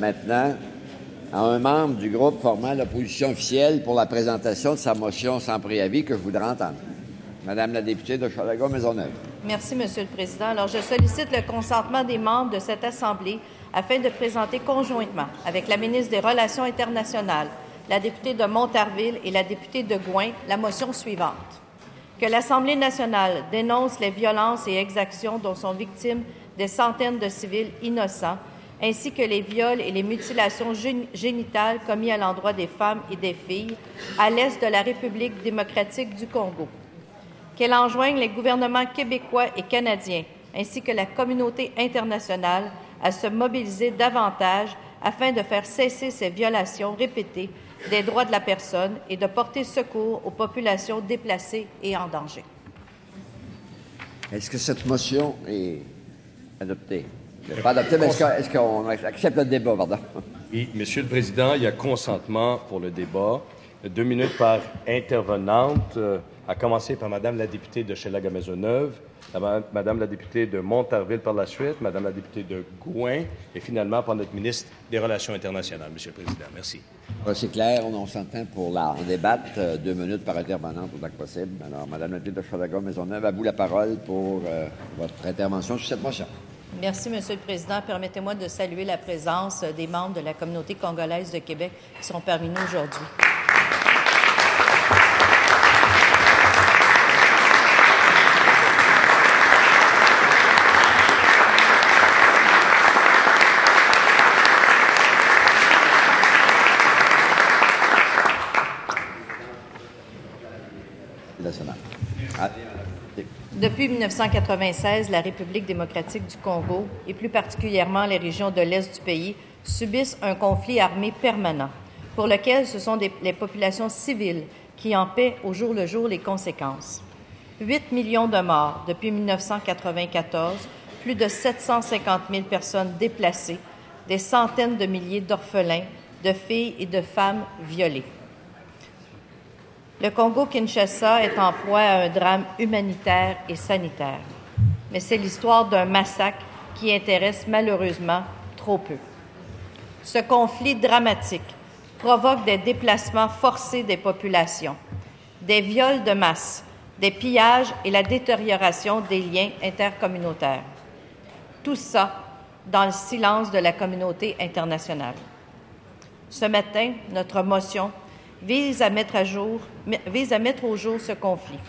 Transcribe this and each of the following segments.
maintenant à un membre du groupe formant l'opposition officielle pour la présentation de sa motion sans préavis que je voudrais entendre. Madame la députée de Hochelaga-Maisonneuve. Merci, Monsieur le Président. Alors, je sollicite le consentement des membres de cette Assemblée afin de présenter conjointement avec la ministre des Relations internationales, la députée de Montarville et la députée de Gouin la motion suivante. Que l'Assemblée nationale dénonce les violences et exactions dont sont victimes des centaines de civils innocents, ainsi que les viols et les mutilations génitales commis à l'endroit des femmes et des filles à l'est de la République démocratique du Congo. Qu'elle enjoigne les gouvernements québécois et canadiens, ainsi que la communauté internationale, à se mobiliser davantage afin de faire cesser ces violations répétées des droits de la personne et de porter secours aux populations déplacées et en danger. Est-ce que cette motion est adoptée? Pas adoptée, mais est-ce qu'on accepte le débat, pardon? Oui, Monsieur le Président, il y a consentement pour le débat. 2 minutes par intervenante, à commencer par Madame la députée de Hochelaga-Maisonneuve, Madame la députée de Montarville par la suite, Madame la députée de Gouin et finalement par notre ministre des Relations internationales. Monsieur le Président, merci. C'est clair, on s'entend pour en débattre. 2 minutes par intervenante autant que possible. Alors, Madame la députée de Hochelaga-Maisonneuve, à vous la parole pour votre intervention sur cette motion. Merci, Monsieur le Président. Permettez-moi de saluer la présence des membres de la communauté congolaise de Québec qui sont parmi nous aujourd'hui. Depuis 1996, la République démocratique du Congo, et plus particulièrement les régions de l'Est du pays, subissent un conflit armé permanent, pour lequel ce sont les populations civiles qui en paient au jour le jour les conséquences. 8 millions de morts depuis 1994, plus de 750 000 personnes déplacées, des centaines de milliers d'orphelins, de filles et de femmes violées. Le Congo-Kinshasa est en proie à un drame humanitaire et sanitaire. Mais c'est l'histoire d'un massacre qui intéresse malheureusement trop peu. Ce conflit dramatique provoque des déplacements forcés des populations, des viols de masse, des pillages et la détérioration des liens intercommunautaires. Tout ça dans le silence de la communauté internationale. Ce matin, notre motion vise à mettre au jour ce conflit.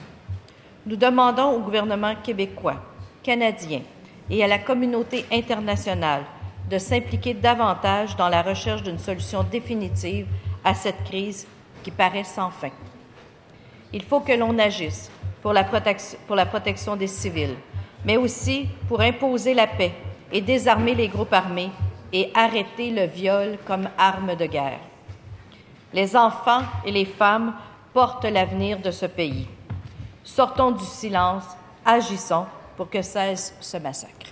Nous demandons au gouvernement québécois, canadien et à la communauté internationale de s'impliquer davantage dans la recherche d'une solution définitive à cette crise qui paraît sans fin. Il faut que l'on agisse pour la protection des civils, mais aussi pour imposer la paix et désarmer les groupes armés et arrêter le viol comme arme de guerre. Les enfants et les femmes portent l'avenir de ce pays. Sortons du silence, agissons pour que cesse ce massacre.